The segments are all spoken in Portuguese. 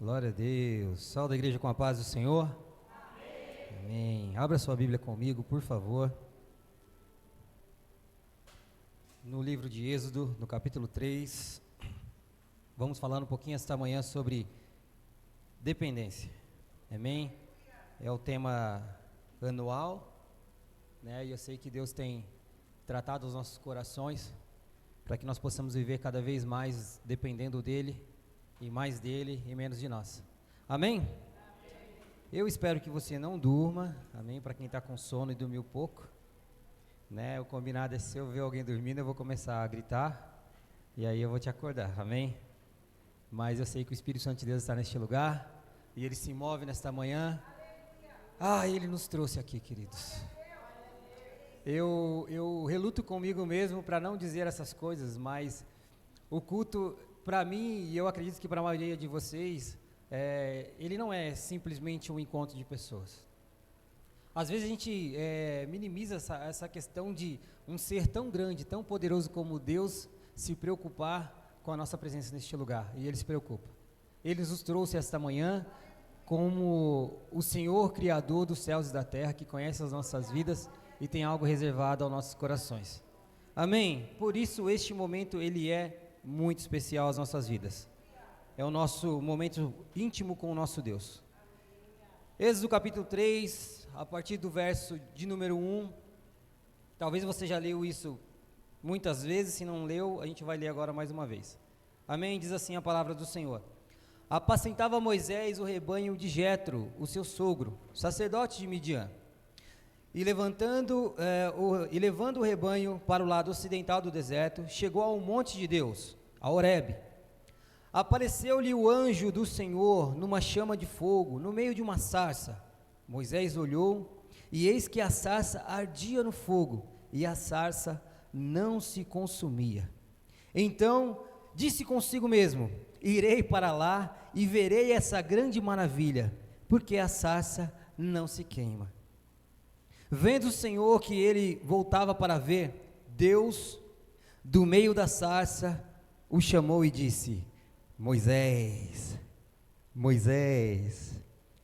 Glória a Deus. Salve a igreja com a paz do Senhor. Amém. Amém. Abra sua Bíblia comigo, por favor. No livro de Êxodo, no capítulo 3, vamos falar um pouquinho esta manhã sobre dependência. Amém? É o tema anual, né? E eu sei que Deus tem tratado os nossos corações para que nós possamos viver cada vez mais dependendo dEle, e mais dEle e menos de nós. Amém? Amém. Eu espero que você não durma, amém? Para quem está com sono e dormiu pouco, né? O combinado é, se eu ver alguém dormindo, eu vou começar a gritar, e aí eu vou te acordar, amém? Mas eu sei que o Espírito Santo de Deus está neste lugar, e Ele se move nesta manhã. Ele nos trouxe aqui, queridos. Eu reluto comigo mesmo para não dizer essas coisas, mas o culto, para mim, e eu acredito que para a maioria de vocês, ele não é simplesmente um encontro de pessoas. Às vezes a gente minimiza essa questão de um ser tão grande, tão poderoso como Deus se preocupar com a nossa presença neste lugar, e Ele se preocupa. Ele nos trouxe esta manhã como o Senhor Criador dos céus e da terra, que conhece as nossas vidas e tem algo reservado aos nossos corações. Amém? Por isso este momento ele é muito especial às nossas vidas. É o nosso momento íntimo com o nosso Deus. Êxodo capítulo 3, a partir do verso de número 1. Talvez você já leu isso muitas vezes, se não leu, a gente vai ler agora mais uma vez. Amém? Diz assim a palavra do Senhor. Apacentava Moisés o rebanho de Jetro, o seu sogro, sacerdote de Midian. E levando o rebanho para o lado ocidental do deserto, chegou ao monte de Deus, a Horebe. Apareceu-lhe o anjo do Senhor numa chama de fogo, no meio de uma sarça. Moisés olhou, e eis que a sarça ardia no fogo, e a sarça não se consumia. Então disse consigo mesmo: irei para lá e verei essa grande maravilha, porque a sarça não se queima. Vendo o Senhor que ele voltava para ver, Deus, do meio da sarça, o chamou e disse: Moisés, Moisés.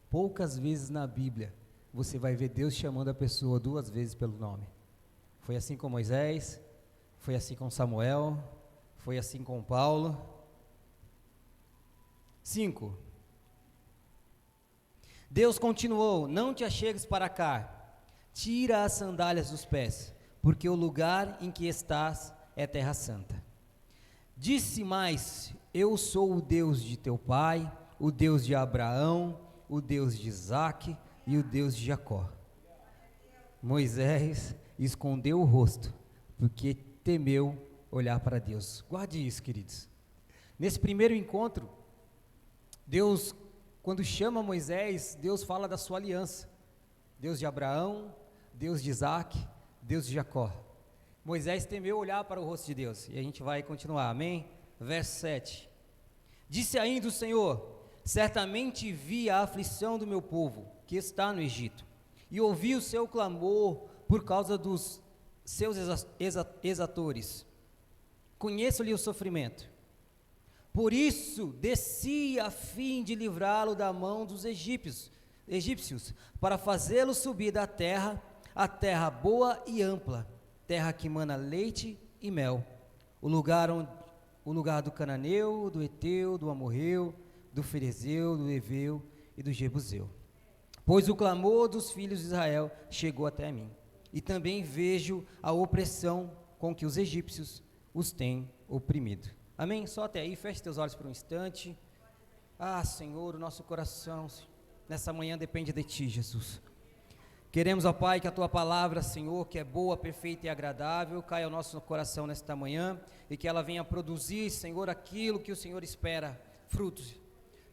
Poucas vezes na Bíblia você vai ver Deus chamando a pessoa duas vezes pelo nome. Foi assim com Moisés, foi assim com Samuel, foi assim com Paulo. 5. Deus continuou: não te achegues para cá, tira as sandálias dos pés, porque o lugar em que estás é terra santa. Disse mais: eu sou o Deus de teu pai, o Deus de Abraão, o Deus de Isaque e o Deus de Jacó. Moisés escondeu o rosto, porque temeu olhar para Deus. Guarde isso, queridos. Nesse primeiro encontro, Deus, quando chama Moisés, Deus fala da sua aliança. Deus de Abraão, Deus de Isaque, Deus de Jacó. Moisés temeu olhar para o rosto de Deus, e a gente vai continuar, amém? Verso 7. Disse ainda o Senhor: certamente vi a aflição do meu povo, que está no Egito, e ouvi o seu clamor por causa dos seus exatores. Conheço-lhe o sofrimento. Por isso desci a fim de livrá-lo da mão dos egípcios, para fazê-lo subir da terra, a terra boa e ampla, terra que mana leite e mel, o lugar do cananeu, do Eteu, do Amorreu, do Ferezeu, do Eveu e do Jebuseu. Pois o clamor dos filhos de Israel chegou até mim, e também vejo a opressão com que os egípcios os têm oprimido. Amém? Só até aí, feche teus olhos por um instante. Senhor, o nosso coração nessa manhã depende de Ti, Jesus. Queremos, ó Pai, que a Tua palavra, Senhor, que é boa, perfeita e agradável, caia ao nosso coração nesta manhã, e que ela venha produzir, Senhor, aquilo que o Senhor espera, frutos.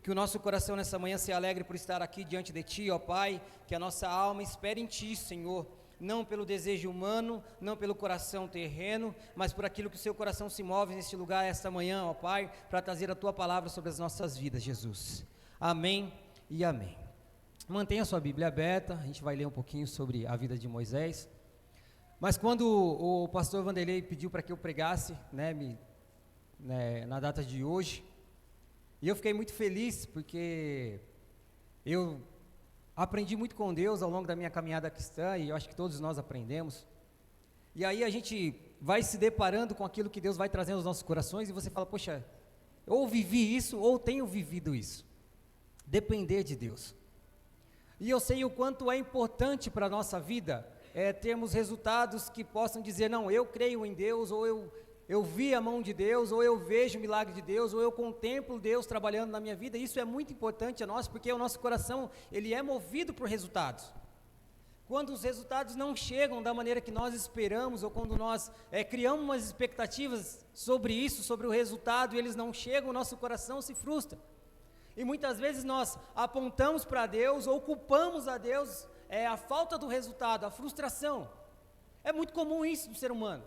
Que o nosso coração nessa manhã se alegre por estar aqui diante de Ti, ó Pai, que a nossa alma espere em Ti, Senhor, não pelo desejo humano, não pelo coração terreno, mas por aquilo que o Seu coração se move neste lugar esta manhã, ó Pai, para trazer a Tua palavra sobre as nossas vidas, Jesus. Amém e amém. Mantenha a sua Bíblia aberta, a gente vai ler um pouquinho sobre a vida de Moisés. Mas quando o pastor Vanderlei pediu para que eu pregasse, na data de hoje, E eu fiquei muito feliz porque eu aprendi muito com Deus ao longo da minha caminhada cristã, e eu acho que todos nós aprendemos. E aí a gente vai se deparando com aquilo que Deus vai trazendo aos nossos corações, e você fala, poxa, ou vivi isso, ou tenho vivido isso. Depender de Deus. E eu sei o quanto é importante para a nossa vida termos resultados que possam dizer, não, eu creio em Deus, ou eu vi a mão de Deus, ou eu vejo o milagre de Deus, ou eu contemplo Deus trabalhando na minha vida. Isso é muito importante a nós, porque o nosso coração, ele é movido por resultados. Quando os resultados não chegam da maneira que nós esperamos, ou quando nós criamos umas expectativas sobre isso, sobre o resultado, e eles não chegam, o nosso coração se frustra. E muitas vezes nós apontamos para Deus, ou culpamos a Deus, a falta do resultado, a frustração. É muito comum isso no ser humano.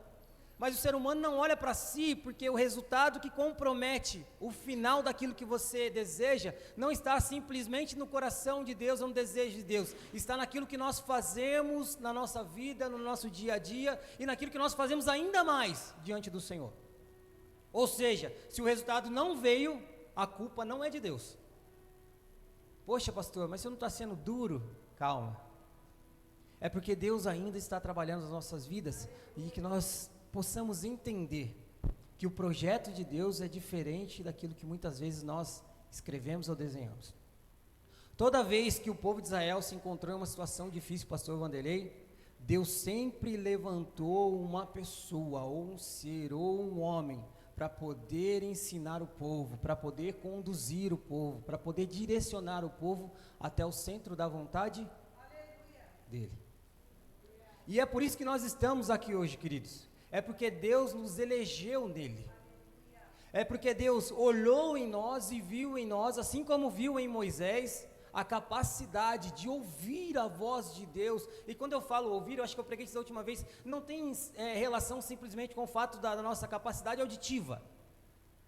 Mas o ser humano não olha para si, porque o resultado que compromete o final daquilo que você deseja, não está simplesmente no coração de Deus, ou no desejo de Deus, está naquilo que nós fazemos na nossa vida, no nosso dia a dia, e naquilo que nós fazemos ainda mais diante do Senhor. Ou seja, se o resultado não veio, a culpa não é de Deus. Poxa, pastor, mas você não está sendo duro? Calma. É porque Deus ainda está trabalhando nas nossas vidas, e que nós possamos entender que o projeto de Deus é diferente daquilo que muitas vezes nós escrevemos ou desenhamos. Toda vez que o povo de Israel se encontrou em uma situação difícil, pastor Vanderlei, Deus sempre levantou uma pessoa, ou um ser, ou um homem, para poder ensinar o povo, para poder conduzir o povo, para poder direcionar o povo até o centro da vontade dele. E é por isso que nós estamos aqui hoje, queridos. É porque Deus nos elegeu nele. É porque Deus olhou em nós e viu em nós, assim como viu em Moisés, a capacidade de ouvir a voz de Deus. E quando eu falo ouvir, eu acho que eu preguei isso da última vez, não tem relação simplesmente com o fato da nossa capacidade auditiva.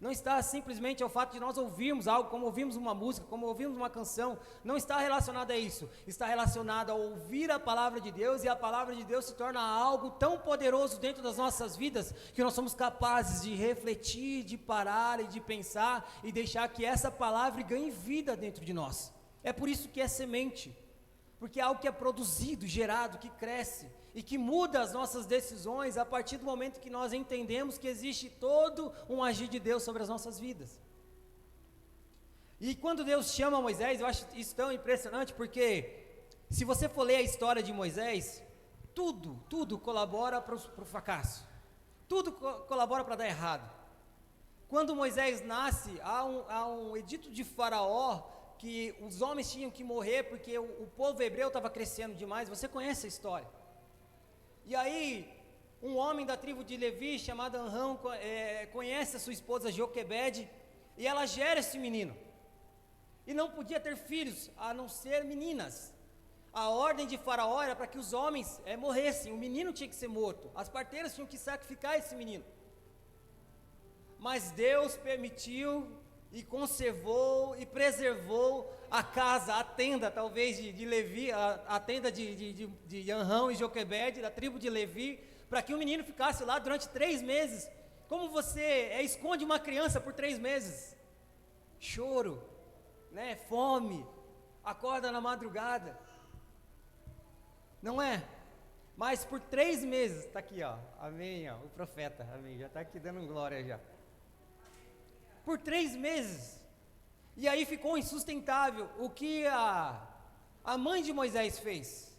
Não está simplesmente ao fato de nós ouvirmos algo, como ouvimos uma música, como ouvimos uma canção. Não está relacionado a isso. Está relacionado a ouvir a palavra de Deus, e a palavra de Deus se torna algo tão poderoso dentro das nossas vidas, que nós somos capazes de refletir, de parar e de pensar, e deixar que essa palavra ganhe vida dentro de nós. É por isso que é semente, porque é algo que é produzido, gerado, que cresce, e que muda as nossas decisões a partir do momento que nós entendemos que existe todo um agir de Deus sobre as nossas vidas. E quando Deus chama Moisés, eu acho isso tão impressionante, porque se você for ler a história de Moisés, tudo colabora para o fracasso, tudo colabora para dar errado. Quando Moisés nasce, há um edito de Faraó, que os homens tinham que morrer, porque o povo hebreu estava crescendo demais. Você conhece a história. E aí, um homem da tribo de Levi, chamado Anrão, conhece a sua esposa Joquebede, e ela gera esse menino. E não podia ter filhos, a não ser meninas. A ordem de Faraó era para que os homens morressem, o menino tinha que ser morto, as parteiras tinham que sacrificar esse menino. Mas Deus permitiu, e conservou, e preservou a casa, a tenda talvez de Levi, a tenda de Anrão e Joquebede, da tribo de Levi, para que o menino ficasse lá durante 3 meses. Como você esconde uma criança por 3 meses? Choro, fome, acorda na madrugada, não é? Mas por 3 meses, está aqui, amém, o profeta, amém, já está aqui dando glória já. Por 3 meses, e aí ficou insustentável. O que a mãe de Moisés fez?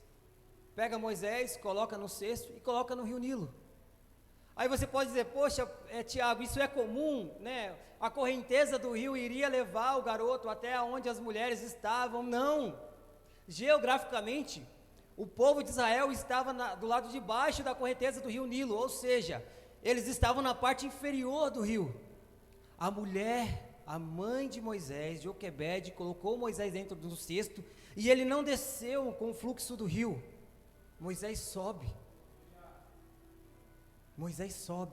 Pega Moisés, coloca no cesto e coloca no rio Nilo. Aí você pode dizer, poxa, Tiago, isso é comum, né? A correnteza do rio iria levar o garoto até onde as mulheres estavam. Não, geograficamente, o povo de Israel estava do lado de baixo da correnteza do rio Nilo, ou seja, eles estavam na parte inferior do rio. A mulher, a mãe de Moisés, Joquebede, colocou Moisés dentro do cesto, e ele não desceu com o fluxo do rio. Moisés sobe,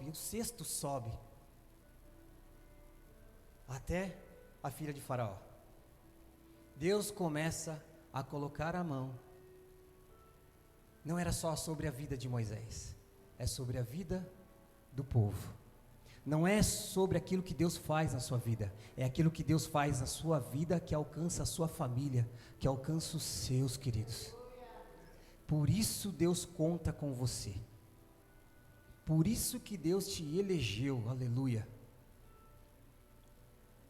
o cesto sobe, até a filha de Faraó. Deus começa a colocar a mão, não era só sobre a vida de Moisés, é sobre a vida do povo. Não é sobre aquilo que Deus faz na sua vida, é aquilo que Deus faz na sua vida que alcança a sua família, que alcança os seus, queridos. Por isso Deus conta com você. Por isso que Deus te elegeu, aleluia.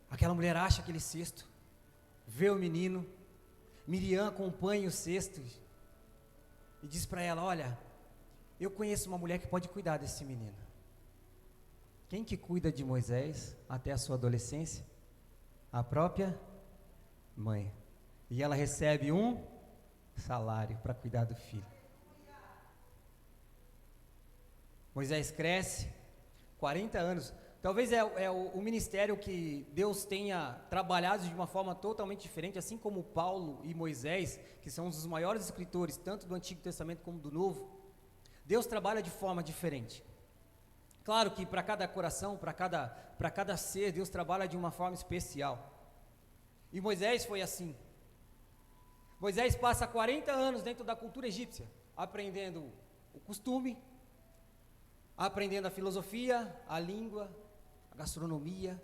Aquela mulher acha aquele cesto, vê o menino, Miriam acompanha o cesto e diz para ela: olha, eu conheço uma mulher que pode cuidar desse menino. Quem que cuida de Moisés até a sua adolescência? A própria mãe. E ela recebe um salário para cuidar do filho. Moisés cresce, 40 anos. Talvez o ministério que Deus tenha trabalhado de uma forma totalmente diferente, assim como Paulo e Moisés, que são os maiores escritores, tanto do Antigo Testamento como do Novo. Deus trabalha de forma diferente. Claro que para cada coração, para cada ser, Deus trabalha de uma forma especial. E Moisés foi assim. Moisés passa 40 anos dentro da cultura egípcia, aprendendo o costume, aprendendo a filosofia, a língua, a gastronomia.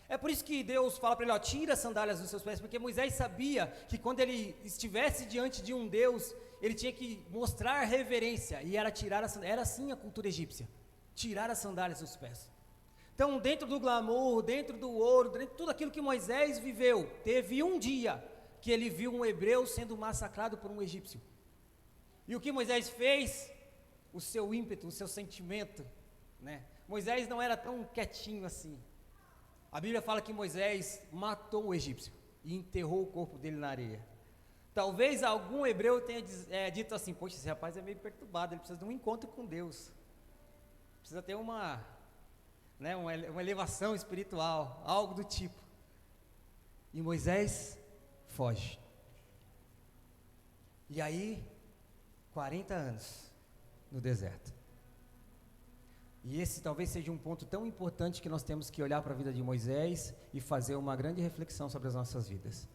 É por isso que Deus fala para ele: ó, tira as sandálias dos seus pés, porque Moisés sabia que quando ele estivesse diante de um Deus, ele tinha que mostrar reverência, e era tirar as sandálias. Era assim a cultura egípcia, tirar as sandálias dos pés. Então, dentro do glamour, dentro do ouro, dentro de tudo aquilo que Moisés viveu, teve um dia que ele viu um hebreu sendo massacrado por um egípcio. E o que Moisés fez? O seu ímpeto, o seu sentimento, né? Moisés não era tão quietinho assim. A Bíblia fala que Moisés matou o egípcio e enterrou o corpo dele na areia. Talvez algum hebreu tenha dito assim: poxa, esse rapaz é meio perturbado, ele precisa de um encontro com Deus, precisa ter uma elevação espiritual, algo do tipo. E Moisés foge. E aí, 40 anos no deserto. E esse talvez seja um ponto tão importante que nós temos que olhar para a vida de Moisés e fazer uma grande reflexão sobre as nossas vidas.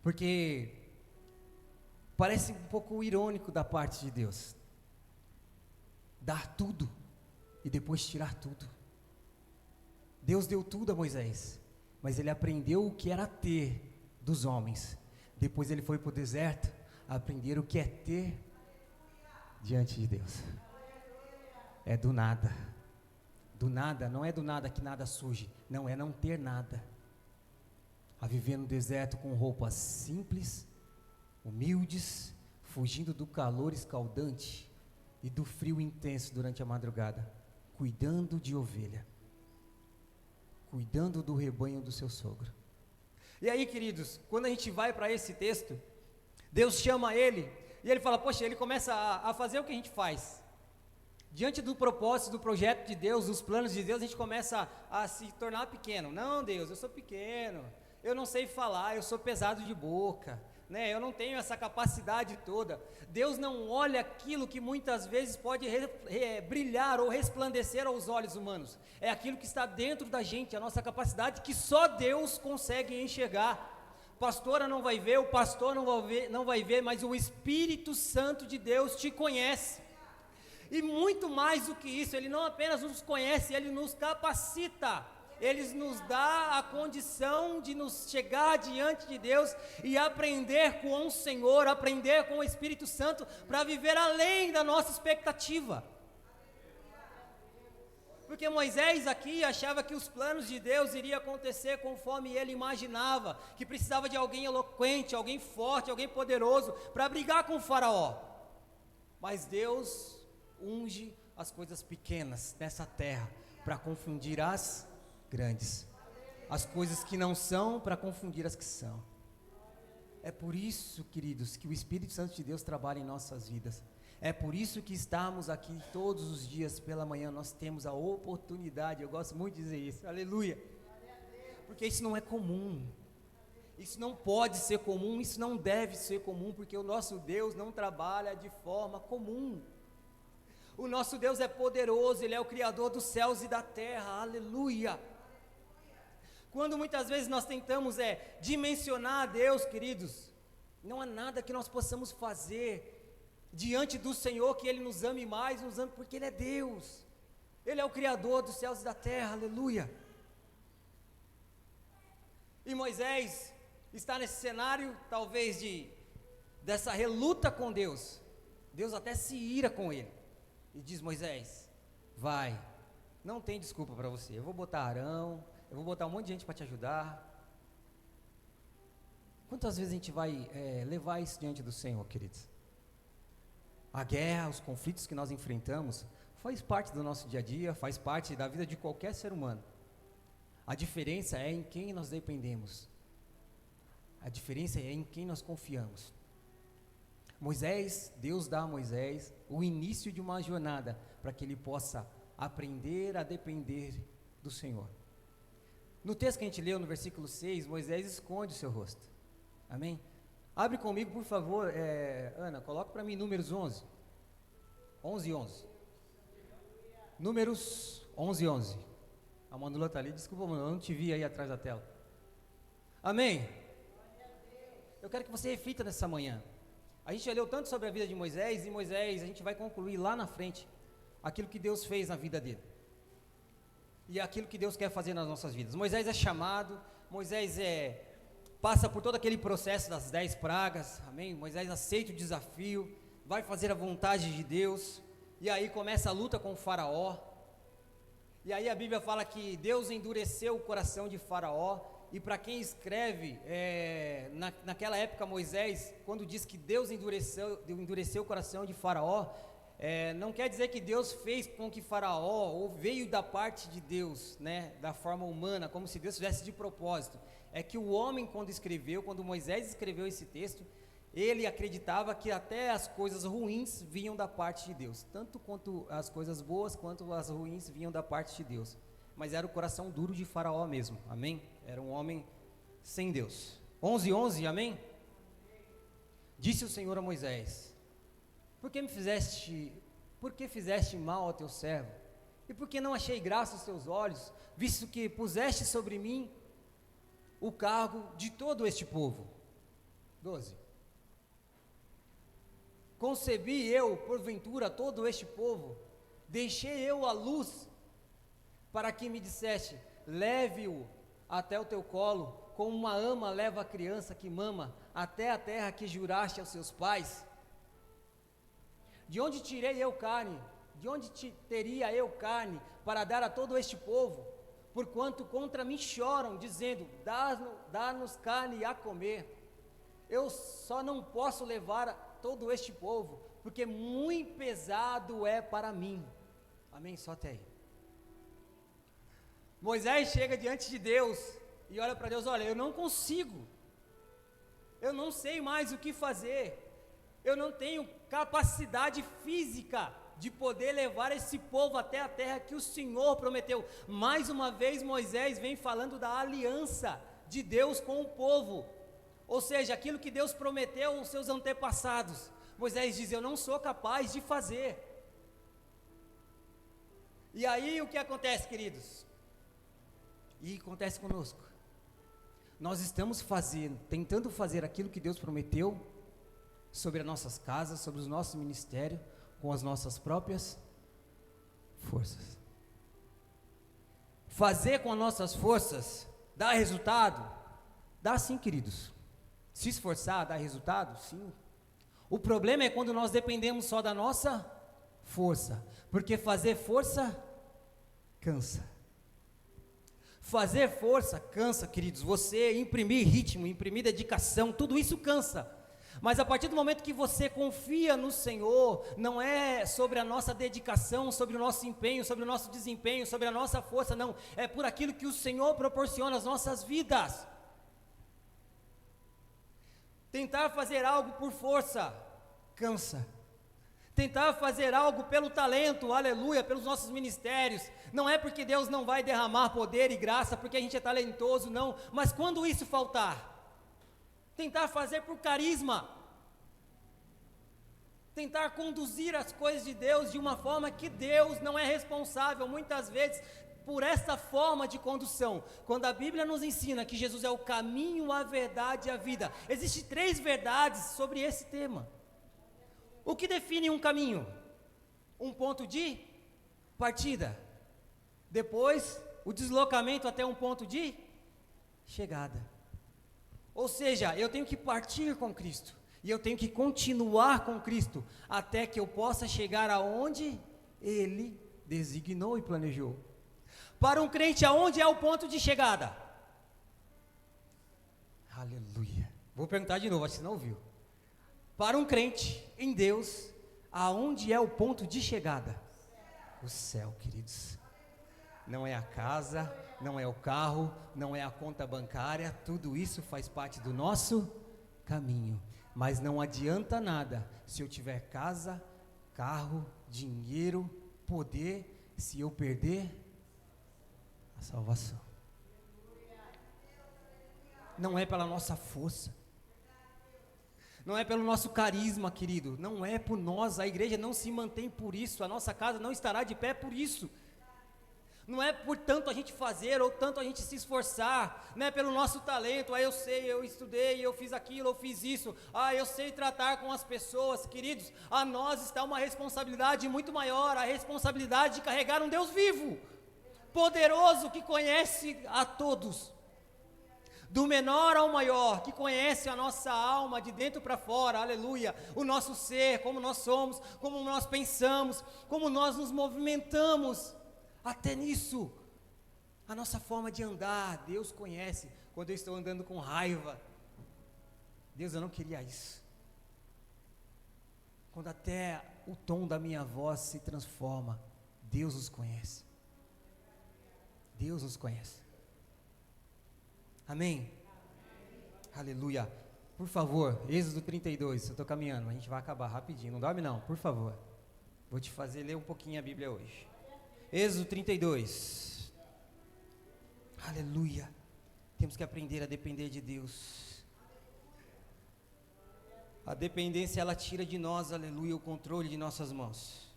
Porque parece um pouco irônico da parte de Deus dar tudo e depois tirar tudo. Deus deu tudo a Moisés, mas ele aprendeu o que era ter dos homens. Depois ele foi para o deserto aprender o que é ter diante de Deus. É do nada. Do nada, não é do nada que nada surge. Não, é não ter nada. A viver no deserto com roupas simples, humildes, fugindo do calor escaldante e do frio intenso durante a madrugada, cuidando de ovelha, cuidando do rebanho do seu sogro. E aí, queridos, quando a gente vai para esse texto, Deus chama ele, e ele fala: poxa, ele começa a fazer o que a gente faz. Diante do propósito, do projeto de Deus, dos planos de Deus, a gente começa a se tornar pequeno. Não, Deus, eu sou pequeno, eu não sei falar, eu sou pesado de boca, né? Eu não tenho essa capacidade toda. Deus não olha aquilo que muitas vezes pode brilhar ou resplandecer aos olhos humanos. É aquilo que está dentro da gente, a nossa capacidade, que só Deus consegue enxergar. Pastora não vai ver, o pastor não vai ver, mas o Espírito Santo de Deus te conhece. E muito mais do que isso, Ele não apenas nos conhece, Ele nos capacita. Ele nos dá a condição de nos chegar diante de Deus e aprender com o Senhor, aprender com o Espírito Santo, para viver além da nossa expectativa. Porque Moisés aqui achava que os planos de Deus iriam acontecer conforme ele imaginava, que precisava de alguém eloquente, alguém forte, alguém poderoso, para brigar com o faraó. Mas Deus unge as coisas pequenas nessa terra, para confundir as grandes, as coisas que não são, para confundir as que são. É por isso, queridos, que o Espírito Santo de Deus trabalha em nossas vidas. É por isso que estamos aqui todos os dias pela manhã. Nós temos a oportunidade, eu gosto muito de dizer isso, aleluia, porque isso não é comum, isso não pode ser comum, isso não deve ser comum, porque o nosso Deus não trabalha de forma comum. O nosso Deus é poderoso, Ele é o Criador dos céus e da terra, aleluia. Quando muitas vezes nós tentamos dimensionar a Deus, queridos, não há nada que nós possamos fazer diante do Senhor que Ele nos ame mais, nos ame porque Ele é Deus. Ele é o Criador dos céus e da terra, aleluia. E Moisés está nesse cenário, talvez dessa reluta com Deus. Deus até se ira com ele e diz: Moisés, vai, não tem desculpa para você, eu vou botar Arão, eu vou botar um monte de gente para te ajudar. Quantas vezes a gente vai levar isso diante do Senhor, queridos? A guerra, os conflitos que nós enfrentamos, faz parte do nosso dia a dia, faz parte da vida de qualquer ser humano. A diferença é em quem nós dependemos. A diferença é em quem nós confiamos. Moisés, Deus dá a Moisés o início de uma jornada para que ele possa aprender a depender do Senhor. No texto que a gente leu, no versículo 6, Moisés esconde o seu rosto. Amém? Abre comigo, por favor, Ana, coloca para mim Números 11. 11. Números 11. A Manula está ali, desculpa, eu não te vi aí atrás da tela. Amém? Eu quero que você reflita nessa manhã. A gente já leu tanto sobre a vida de Moisés, e Moisés, a gente vai concluir lá na frente aquilo que Deus fez na vida dele. E aquilo que Deus quer fazer nas nossas vidas. Moisés é chamado, Moisés passa por todo aquele processo das 10 pragas, amém? Moisés aceita o desafio, vai fazer a vontade de Deus, e aí começa a luta com o faraó. E aí a Bíblia fala que Deus endureceu o coração de Faraó, e para quem escreve, naquela época Moisés, quando diz que Deus endureceu o coração de Faraó, não quer dizer que Deus fez com que Faraó, ou veio da parte de Deus, né, da forma humana, como se Deus fizesse de propósito. É que o homem, quando Moisés escreveu esse texto, ele acreditava que até as coisas ruins vinham da parte de Deus, tanto quanto as coisas boas, quanto as ruins vinham da parte de Deus, mas era o coração duro de Faraó mesmo, amém? Era um homem sem Deus. 11, amém? Disse o Senhor a Moisés: por que fizeste mal ao teu servo? E por que não achei graça aos teus olhos, visto que puseste sobre mim o cargo de todo este povo? 12. Concebi eu, porventura, todo este povo? Deixei eu a luz, para que me disseste: leve-o até o teu colo, como uma ama leva a criança que mama, até a terra que juraste aos seus pais? De onde tirei eu carne? De onde teria eu carne para dar a todo este povo? Porquanto contra mim choram, dizendo: dá-nos carne a comer. Eu só não posso levar todo este povo, porque muito pesado é para mim. Amém? Só até aí. Moisés chega diante de Deus e olha para Deus: olha, eu não consigo, eu não sei mais o que fazer, eu não tenho capacidade física de poder levar esse povo até a terra que o Senhor prometeu. Mais uma vez Moisés vem falando da aliança de Deus com o povo, ou seja, aquilo que Deus prometeu aos seus antepassados. Moisés diz: eu não sou capaz de fazer. E aí o que acontece, queridos? E acontece conosco. Nós estamos tentando fazer aquilo que Deus prometeu sobre as nossas casas, sobre os nossos ministérios, com as nossas próprias forças. Fazer com as nossas forças dá resultado? Dá sim, queridos. Se esforçar, dá resultado? Sim. O problema é quando nós dependemos só da nossa força, porque fazer força cansa. Fazer força cansa, queridos. Você imprimir ritmo, imprimir dedicação, tudo isso cansa. Mas a partir do momento que você confia no Senhor, não é sobre a nossa dedicação, sobre o nosso empenho, sobre o nosso desempenho, sobre a nossa força, não. É por aquilo que o Senhor proporciona às nossas vidas. Tentar fazer algo por força cansa. Tentar fazer algo pelo talento, aleluia, pelos nossos ministérios, não é porque Deus não vai derramar poder e graça, porque a gente é talentoso, não, mas quando isso faltar, tentar fazer por carisma, tentar conduzir as coisas de Deus de uma forma que Deus não é responsável, muitas vezes, por essa forma de condução. Quando a Bíblia nos ensina que Jesus é o caminho, a verdade e a vida, existem 3 verdades sobre esse tema. O que define um caminho? Um ponto de partida. Depois, o deslocamento até um ponto de chegada. Ou seja, eu tenho que partir com Cristo, e eu tenho que continuar com Cristo, até que eu possa chegar aonde Ele designou e planejou. Para um crente, aonde é o ponto de chegada? Aleluia. Vou perguntar de novo, acho que você não ouviu. Para um crente em Deus, aonde é o ponto de chegada? O céu, queridos. Não é a casa, não é o carro, não é a conta bancária, tudo isso faz parte do nosso caminho. Mas não adianta nada se eu tiver casa, carro, dinheiro, poder, se eu perder a salvação. Não é pela nossa força, não é pelo nosso carisma, querido, não é por nós, a igreja não se mantém por isso, a nossa casa não estará de pé por isso. Não é por tanto a gente fazer ou tanto a gente se esforçar, não é pelo nosso talento, eu sei, eu estudei, eu fiz aquilo, eu fiz isso, eu sei tratar com as pessoas, queridos, a nós está uma responsabilidade muito maior, a responsabilidade de carregar um Deus vivo, poderoso, que conhece a todos, do menor ao maior, que conhece a nossa alma de dentro para fora, aleluia, o nosso ser, como nós somos, como nós pensamos, como nós nos movimentamos. Até nisso, a nossa forma de andar, Deus conhece. Quando eu estou andando com raiva, Deus, eu não queria isso. Quando até o tom da minha voz se transforma, Deus os conhece. Deus os conhece. Amém? Aleluia. Por favor, Êxodo 32, eu estou caminhando, a gente vai acabar rapidinho, não dorme não, por favor. Vou te fazer ler um pouquinho a Bíblia hoje. Êxodo 32, aleluia, temos que aprender a depender de Deus, a dependência ela tira de nós, aleluia, o controle de nossas mãos,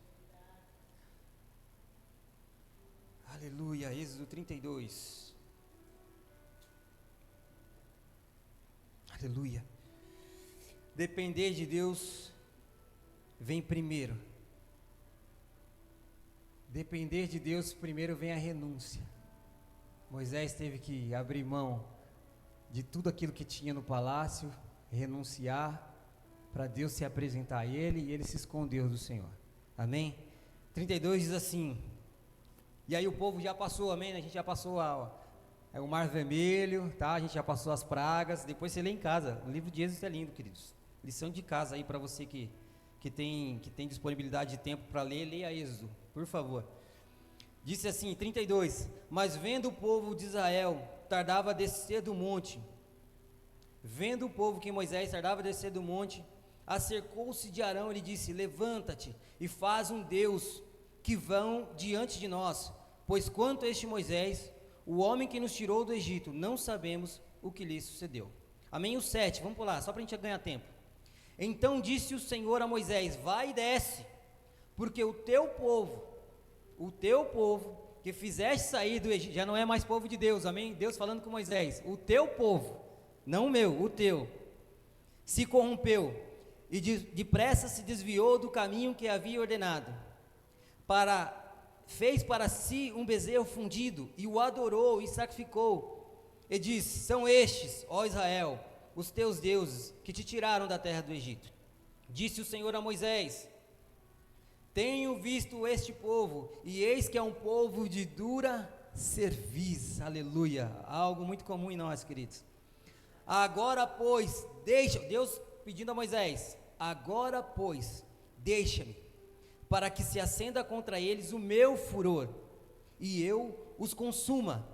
aleluia, Êxodo 32, aleluia, depender de Deus vem primeiro. Depender de Deus, primeiro vem a renúncia. Moisés teve que abrir mão de tudo aquilo que tinha no palácio, renunciar, para Deus se apresentar a ele, e ele se escondeu do Senhor. Amém? 32 diz assim, e aí o povo já passou, amém? A gente já passou o Mar Vermelho, tá? A gente já passou as pragas, depois você lê em casa, o livro de Êxodo é lindo, queridos. Lição de casa aí para você que tem disponibilidade de tempo para ler, leia Êxodo, por favor. Disse assim, 32, mas vendo o povo de Israel tardava a descer do monte, vendo o povo que Moisés tardava a descer do monte, acercou-se de Arão e lhe disse, levanta-te e faz um Deus que vão diante de nós, pois quanto a este Moisés, o homem que nos tirou do Egito, não sabemos o que lhe sucedeu. Amém? O 7, vamos pular, só para a gente ganhar tempo. Então disse o Senhor a Moisés, vai e desce, porque o teu povo que fizeste sair do Egito, já não é mais povo de Deus, amém? Deus falando com Moisés, o teu povo, não o meu, o teu, se corrompeu, e depressa se desviou do caminho que havia ordenado, fez para si um bezerro fundido, e o adorou e sacrificou, e disse, são estes, ó Israel, os teus deuses, que te tiraram da terra do Egito. Disse o Senhor a Moisés, tenho visto este povo, e eis que é um povo de dura cerviz, aleluia, algo muito comum em nós, queridos. Agora, pois, Deus pedindo a Moisés, agora, pois, deixa-me, para que se acenda contra eles o meu furor, e eu os consuma.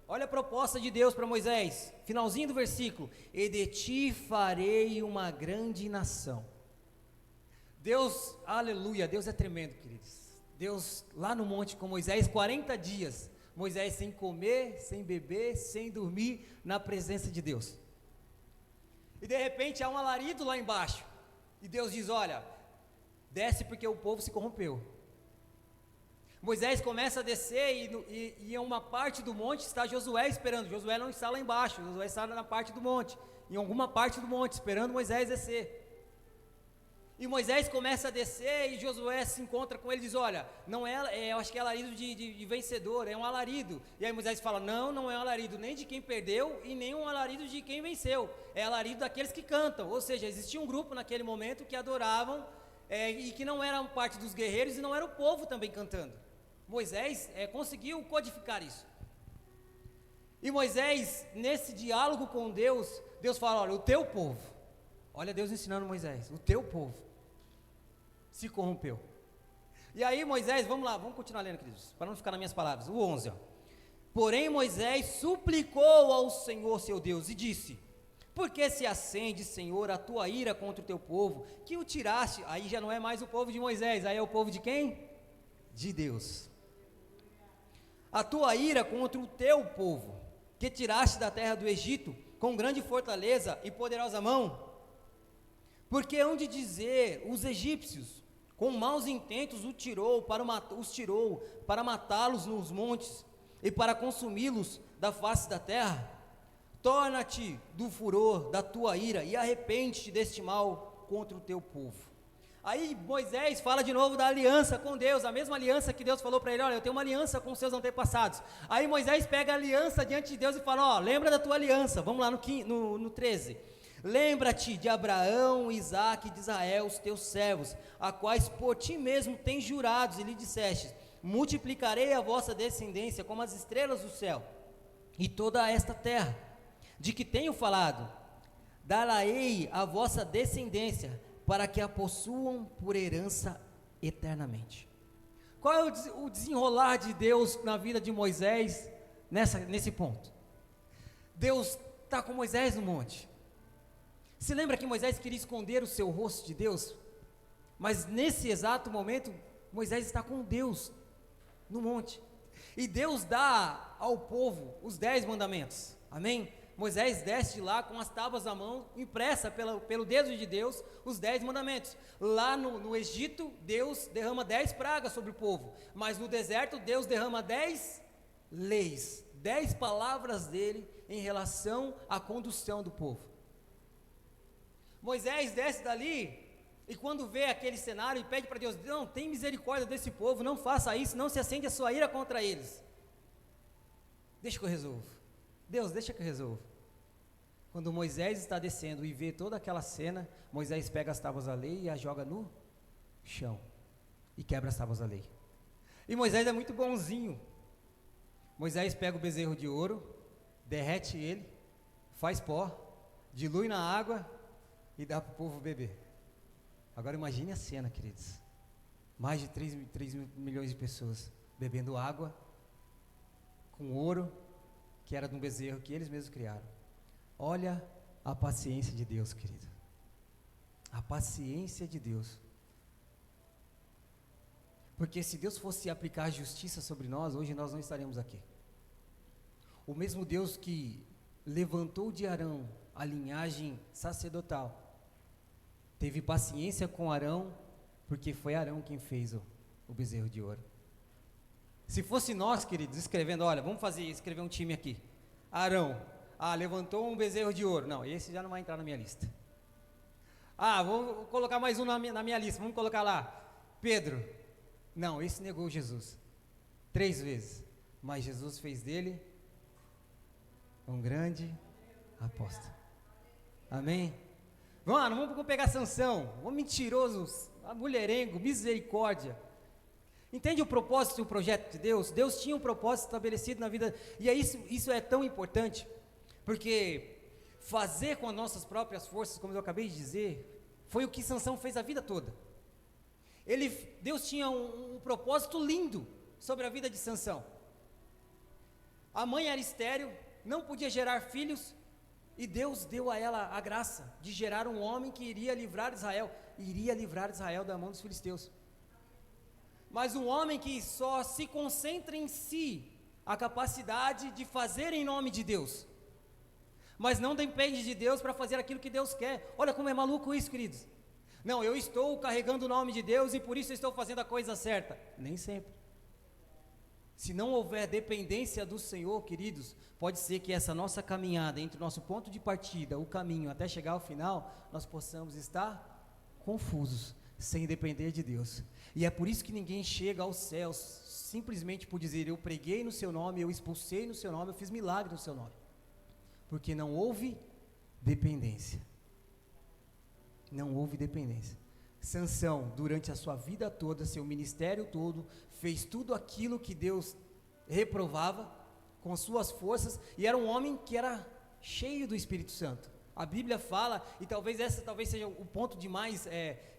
Olha a proposta de Deus para Moisés, finalzinho do versículo, e de ti farei uma grande nação. Deus, aleluia, Deus é tremendo, queridos. Deus lá no monte com Moisés, 40 dias, Moisés sem comer, sem beber, sem dormir, na presença de Deus. E de repente há um alarido lá embaixo, e Deus diz, olha, desce porque o povo se corrompeu. Moisés começa a descer e em uma parte do monte está Josué esperando. Josué não está lá embaixo, Josué está na parte do monte, em alguma parte do monte, esperando Moisés descer. E Moisés começa a descer e Josué se encontra com ele e diz, olha, não eu acho que é alarido de vencedor, é um alarido. E aí Moisés fala, não é um alarido nem de quem perdeu e nem um alarido de quem venceu, é alarido daqueles que cantam. Ou seja, existia um grupo naquele momento que adoravam e que não eram parte dos guerreiros e não era o povo também cantando. Moisés conseguiu codificar isso. E Moisés, nesse diálogo com Deus, Deus fala, olha, o teu povo, olha Deus ensinando Moisés, o teu povo se corrompeu. E aí Moisés, vamos lá, vamos continuar lendo, queridos, para não ficar nas minhas palavras, o 11, ó. Porém Moisés suplicou ao Senhor seu Deus e disse, por que se acende, Senhor, a tua ira contra o teu povo, que o tiraste, aí já não é mais o povo de Moisés, aí é o povo de quem? De Deus. A tua ira contra o teu povo, que tiraste da terra do Egito, com grande fortaleza e poderosa mão, porque hão de dizer os egípcios, com maus intentos os tirou para matá-los nos montes e para consumi-los da face da terra. Torna-te do furor da tua ira e arrepende-te deste mal contra o teu povo. Aí Moisés fala de novo da aliança com Deus, a mesma aliança que Deus falou para ele, olha, eu tenho uma aliança com os seus antepassados. Aí Moisés pega a aliança diante de Deus e fala, ó, lembra da tua aliança, vamos lá no 13. Lembra-te de Abraão, Isaque e de Israel, os teus servos, a quais por ti mesmo tens jurados, e lhe disseste, multiplicarei a vossa descendência como as estrelas do céu, e toda esta terra, de que tenho falado, dar-la-ei a vossa descendência, para que a possuam por herança eternamente. Qual é o desenrolar de Deus na vida de Moisés nesse ponto? Deus está com Moisés no monte. Se lembra que Moisés queria esconder o seu rosto de Deus? Mas nesse exato momento, Moisés está com Deus no monte. E Deus dá ao povo os 10 mandamentos. Amém? Moisés desce de lá com as tábuas na mão, impressa pelo dedo de Deus, os 10 mandamentos. Lá no Egito, Deus derrama 10 pragas sobre o povo. Mas no deserto, Deus derrama 10 leis, 10 palavras dele em relação à condução do povo. Moisés desce dali e quando vê aquele cenário e pede para Deus, não, tem misericórdia desse povo, não faça isso, não se acende a sua ira contra eles. Deixa que eu resolvo. Deus, deixa que eu resolvo. Quando Moisés está descendo e vê toda aquela cena, Moisés pega as tábuas da lei e as joga no chão e quebra as tábuas da lei. E Moisés é muito bonzinho. Moisés pega o bezerro de ouro, derrete ele, faz pó, dilui na água e dá para o povo beber. Agora imagine a cena, queridos. Mais de 3 milhões de pessoas bebendo água com ouro, que era de um bezerro que eles mesmos criaram. Olha a paciência de Deus, querido. A paciência de Deus. Porque se Deus fosse aplicar justiça sobre nós, hoje nós não estaremos aqui. O mesmo Deus que levantou de Arão a linhagem sacerdotal, teve paciência com Arão, porque foi Arão quem fez o bezerro de ouro. Se fosse nós, queridos, escrevendo, olha, vamos escrever um time aqui. Arão, levantou um bezerro de ouro. Não, esse já não vai entrar na minha lista. Vou colocar mais um na minha lista, vamos colocar lá. Pedro, não, esse negou Jesus 3 vezes, mas Jesus fez dele um grande apóstolo. Amém? Vamos pegar Sansão, um mentiroso, mulherengo, misericórdia. Entende o propósito e o projeto de Deus? Deus tinha um propósito estabelecido na vida, e isso é tão importante, porque fazer com as nossas próprias forças, como eu acabei de dizer, foi o que Sansão fez a vida toda. Deus tinha um propósito lindo sobre a vida de Sansão. A mãe era estéril, não podia gerar filhos, e Deus deu a ela a graça de gerar um homem que iria livrar Israel da mão dos filisteus. Mas um homem que só se concentra em si, a capacidade de fazer em nome de Deus, mas não depende de Deus para fazer aquilo que Deus quer. Olha como é maluco isso, queridos. Não, eu estou carregando o nome de Deus e por isso eu estou fazendo a coisa certa. Nem sempre. Se não houver dependência do Senhor, queridos, pode ser que essa nossa caminhada entre o nosso ponto de partida, o caminho até chegar ao final, nós possamos estar confusos, sem depender de Deus. E é por isso que ninguém chega aos céus simplesmente por dizer: eu preguei no seu nome, eu expulsei no seu nome, eu fiz milagre no seu nome. Porque não houve dependência. Não houve dependência. Sansão, durante a sua vida toda, seu ministério todo, fez tudo aquilo que Deus reprovava com suas forças, e era um homem que era cheio do Espírito Santo. A Bíblia fala, e talvez seja o ponto de mais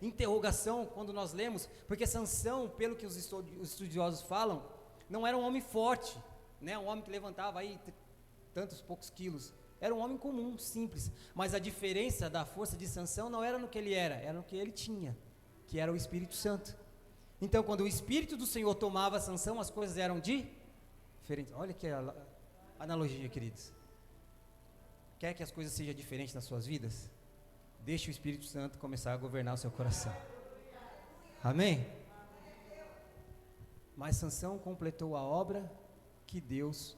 interrogação quando nós lemos, porque Sansão, pelo que os estudiosos falam, não era um homem forte, né? Um homem que levantava aí tantos poucos quilos. Era um homem comum, simples, mas a diferença da força de Sansão não era no que ele era no que ele tinha, que era o Espírito Santo. Então, quando o Espírito do Senhor tomava Sansão, as coisas eram diferentes. Olha que analogia, queridos. Quer que as coisas sejam diferentes nas suas vidas? Deixe o Espírito Santo começar a governar o seu coração. Amém? Mas Sansão completou a obra que Deus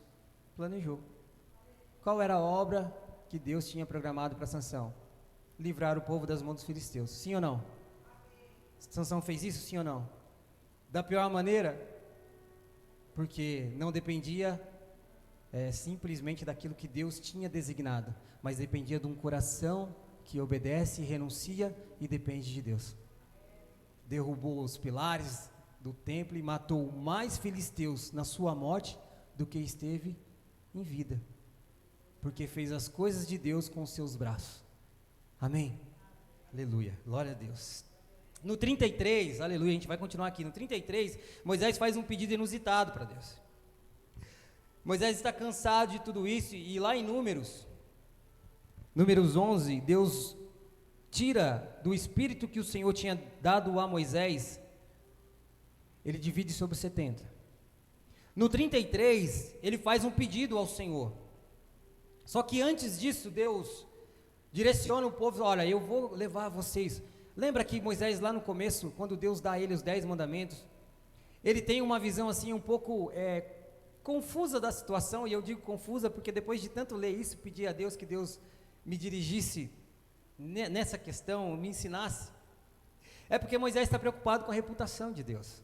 planejou. Qual era a obra que Deus tinha programado para Sansão? Livrar o povo das mãos dos filisteus. Sim ou não? Sansão fez isso, sim ou não? Da pior maneira, porque não dependia simplesmente daquilo que Deus tinha designado, mas dependia de um coração que obedece, renuncia e depende de Deus. Derrubou os pilares do templo e matou mais filisteus na sua morte do que esteve em vida, porque fez as coisas de Deus com os seus braços. Amém? Aleluia, glória a Deus. No 33, aleluia, a gente vai continuar aqui. No 33, Moisés faz um pedido inusitado para Deus. Moisés está cansado de tudo isso, e lá em Números 11, Deus tira do espírito que o Senhor tinha dado a Moisés, ele divide sobre 70. No 33, ele faz um pedido ao Senhor. Só que antes disso, Deus direciona o povo: olha, eu vou levar vocês. Lembra que Moisés, lá no começo, quando Deus dá a ele os 10 mandamentos, ele tem uma visão assim um pouco confusa da situação, e eu digo confusa porque depois de tanto ler isso, pedir a Deus que Deus me dirigisse nessa questão, me ensinasse. É porque Moisés está preocupado com a reputação de Deus.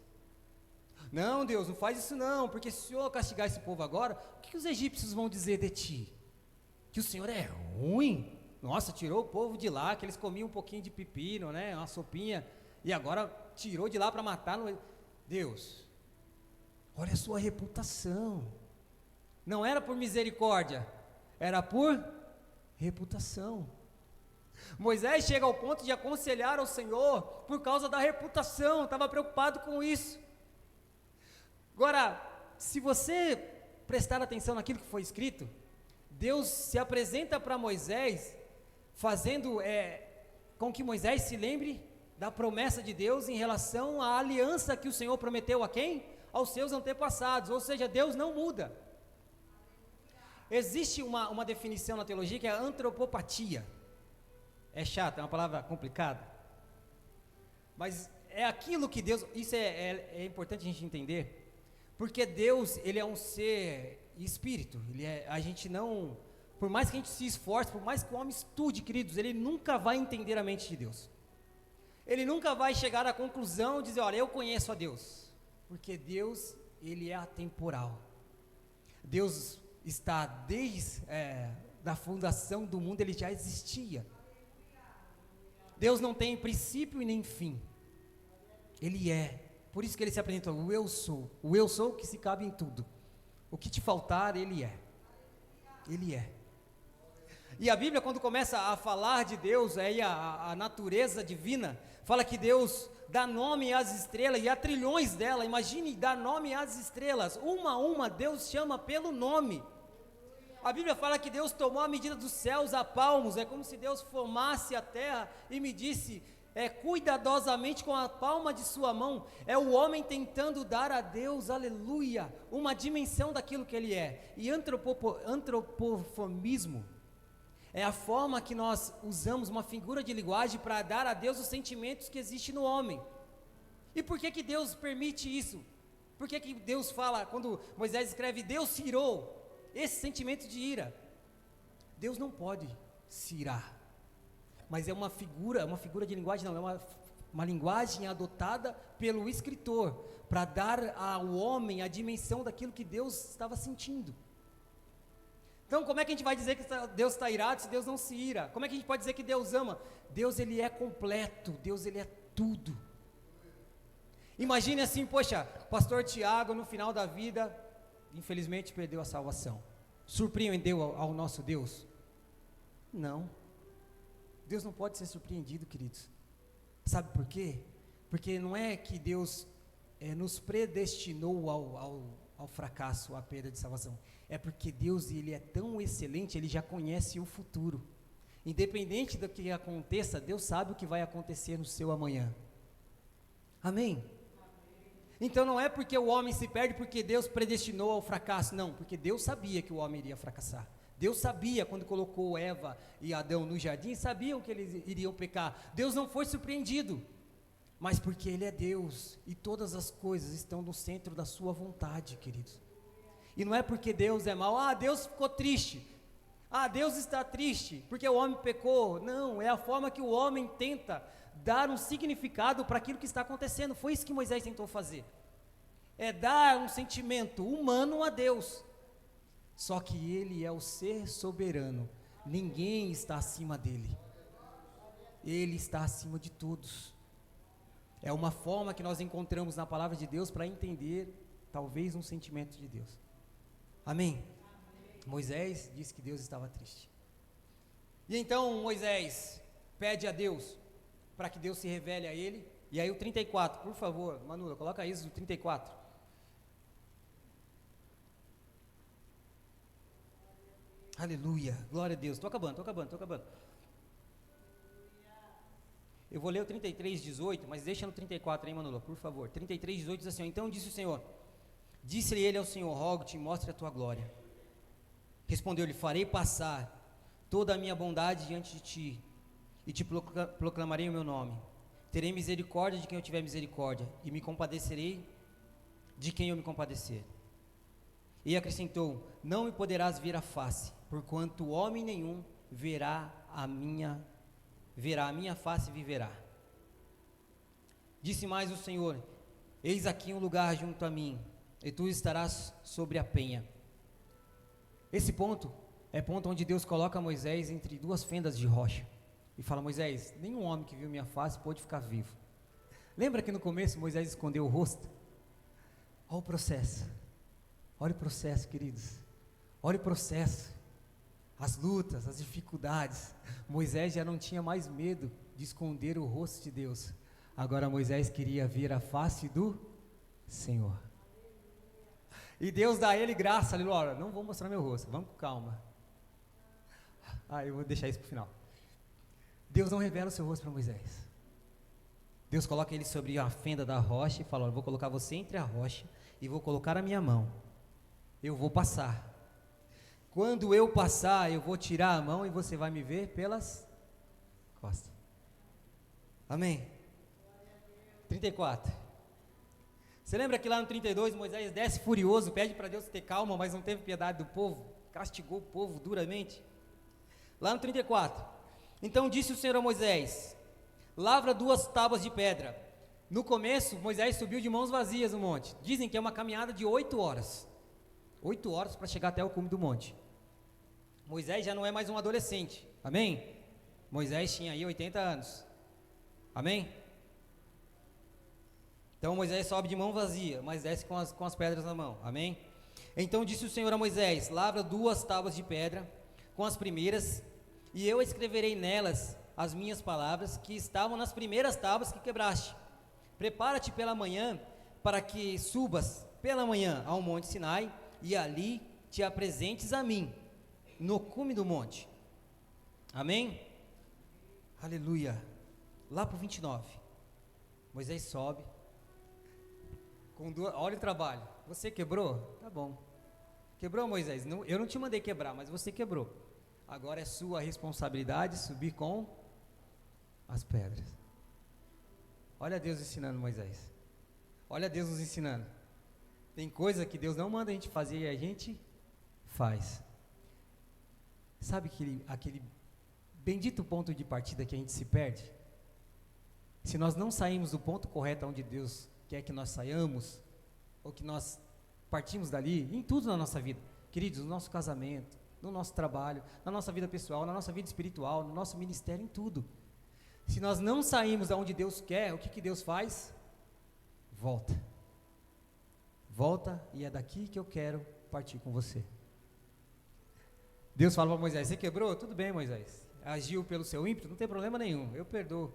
Não, Deus, não faz isso não, porque se o Senhor castigar esse povo agora, o que os egípcios vão dizer de ti? Que o Senhor é ruim? Nossa, tirou o povo de lá, que eles comiam um pouquinho de pepino, né, uma sopinha, e agora tirou de lá para matar. Deus, olha a sua reputação. Não era por misericórdia, era por reputação. Moisés chega ao ponto de aconselhar ao Senhor por causa da reputação, estava preocupado com isso. Agora, se você prestar atenção naquilo que foi escrito, Deus se apresenta para Moisés, fazendo com que Moisés se lembre da promessa de Deus em relação à aliança que o Senhor prometeu a quem? Aos seus antepassados, ou seja, Deus não muda. Existe uma definição na teologia que é antropopatia. É chata, é uma palavra complicada, mas é aquilo que Deus, isso é importante a gente entender, porque Deus, ele é um ser espírito, a gente não, por mais que a gente se esforce, por mais que o homem estude, queridos, ele nunca vai entender a mente de Deus, ele nunca vai chegar à conclusão de dizer: olha, eu conheço a Deus, porque Deus, ele é atemporal. Deus está desde da fundação do mundo, ele já existia. Deus não tem princípio e nem fim, ele é, por isso que ele se apresenta: o eu sou que se cabe em tudo, o que te faltar, ele é. E a Bíblia, quando começa a falar de Deus, aí a natureza divina, fala que Deus dá nome às estrelas e há trilhões delas. Imagine dar nome às estrelas, uma a uma, Deus chama pelo nome. A Bíblia fala que Deus tomou a medida dos céus a palmos, é como se Deus formasse a terra e medisse cuidadosamente com a palma de sua mão. É o homem tentando dar a Deus, aleluia, uma dimensão daquilo que ele é. E antropoformismo é a forma que nós usamos uma figura de linguagem para dar a Deus os sentimentos que existem no homem. E por que Deus permite isso? Por que Deus fala, quando Moisés escreve, Deus se irou, esse sentimento de ira? Deus não pode se irar. mas é uma figura de linguagem, não, é uma linguagem adotada pelo escritor, para dar ao homem a dimensão daquilo que Deus estava sentindo. Então, como é que a gente vai dizer que Deus está irado se Deus não se ira? Como é que a gente pode dizer que Deus ama? Deus, ele é completo, Deus, ele é tudo. Imagine assim, poxa, pastor Tiago, no final da vida, infelizmente perdeu a salvação. Surpreendeu ao nosso Deus? Não. Deus não pode ser surpreendido, queridos. Sabe por quê? Porque não é que Deus nos predestinou ao fracasso, à perda de salvação. É porque Deus, ele é tão excelente, ele já conhece o futuro. Independente do que aconteça, Deus sabe o que vai acontecer no seu amanhã. Amém? Então não é porque o homem se perde porque Deus predestinou ao fracasso, não, porque Deus sabia que o homem iria fracassar. Deus sabia, quando colocou Eva e Adão no jardim, sabiam que eles iriam pecar. Deus não foi surpreendido, mas porque Ele é Deus, e todas as coisas estão no centro da sua vontade, queridos. E não é porque Deus é mau, Deus ficou triste, Deus está triste, porque o homem pecou. Não, é a forma que o homem tenta dar um significado para aquilo que está acontecendo. Foi isso que Moisés tentou fazer, é dar um sentimento humano a Deus. Só que Ele é o ser soberano, ninguém está acima dEle, Ele está acima de todos. É uma forma que nós encontramos na palavra de Deus para entender, talvez, um sentimento de Deus. Amém? Moisés disse que Deus estava triste. E então Moisés pede a Deus, para que Deus se revele a ele. E aí o 34, por favor, Manu, coloca isso, o 34. Aleluia, glória a Deus. Estou acabando. Eu vou ler o 33, 18, mas deixa no 34 aí, Manula, por favor. 33, 18 diz assim: então disse o Senhor, disse-lhe ele ao Senhor, rogo-te, mostre a tua glória. Respondeu-lhe, farei passar toda a minha bondade diante de ti, e te proclamarei o meu nome. Terei misericórdia de quem eu tiver misericórdia, e me compadecerei de quem eu me compadecer. E acrescentou, não me poderás ver a face, porquanto homem nenhum verá a minha face e viverá. Disse mais o Senhor, eis aqui um lugar junto a mim, e tu estarás sobre a penha. Esse ponto é ponto onde Deus coloca Moisés entre duas fendas de rocha, e fala, Moisés, nenhum homem que viu minha face pôde ficar vivo. Lembra que no começo Moisés escondeu o rosto? Olha o processo, queridos, olha o processo, as lutas, as dificuldades. Moisés já não tinha mais medo de esconder o rosto de Deus, agora Moisés queria ver a face do Senhor, e Deus dá a ele graça, aleluia, não vou mostrar meu rosto, vamos com calma, eu vou deixar isso para o final. Deus não revela o seu rosto para Moisés, Deus coloca ele sobre a fenda da rocha e fala, vou colocar você entre a rocha, e vou colocar a minha mão, eu vou passar, quando eu passar, eu vou tirar a mão e você vai me ver pelas costas. Amém? 34. Você lembra que lá no 32, Moisés desce furioso, pede para Deus ter calma, mas não teve piedade do povo, castigou o povo duramente. Lá no 34, então disse o Senhor a Moisés, lavra 2 tábuas de pedra. No começo, Moisés subiu de mãos vazias no monte, dizem que é uma caminhada de 8 horas, 8 horas para chegar até o cume do monte. Moisés já não é mais um adolescente, amém? Moisés tinha aí 80 anos, amém? Então Moisés sobe de mão vazia, mas desce com as pedras na mão, amém? Então disse o Senhor a Moisés, lavra 2 tábuas de pedra, com as primeiras, e eu escreverei nelas as minhas palavras, que estavam nas primeiras tábuas que quebraste. Prepara-te pela manhã, para que subas pela manhã ao monte Sinai, e ali te apresentes a mim, no cume do monte, amém? Aleluia. Lá para o 29, Moisés sobe, olha o trabalho, você quebrou? Tá bom, quebrou Moisés, eu não te mandei quebrar, mas você quebrou, agora é sua responsabilidade subir com as pedras. Olha Deus ensinando Moisés, olha Deus nos ensinando, tem coisa que Deus não manda a gente fazer e a gente faz. Sabe aquele Bendito o ponto de partida que a gente se perde. Se nós não saímos do ponto correto onde Deus quer que nós saiamos, ou que nós partimos dali, em tudo na nossa vida, queridos, no nosso casamento, no nosso trabalho, na nossa vida pessoal, na nossa vida espiritual, no nosso ministério, em tudo. Se nós não saímos da onde Deus quer, o que Deus faz? Volta. Volta, e é daqui que eu quero partir com você. Deus fala para Moisés: você quebrou? Tudo bem, Moisés. Agiu pelo seu ímpeto? Não tem problema nenhum, eu perdoo.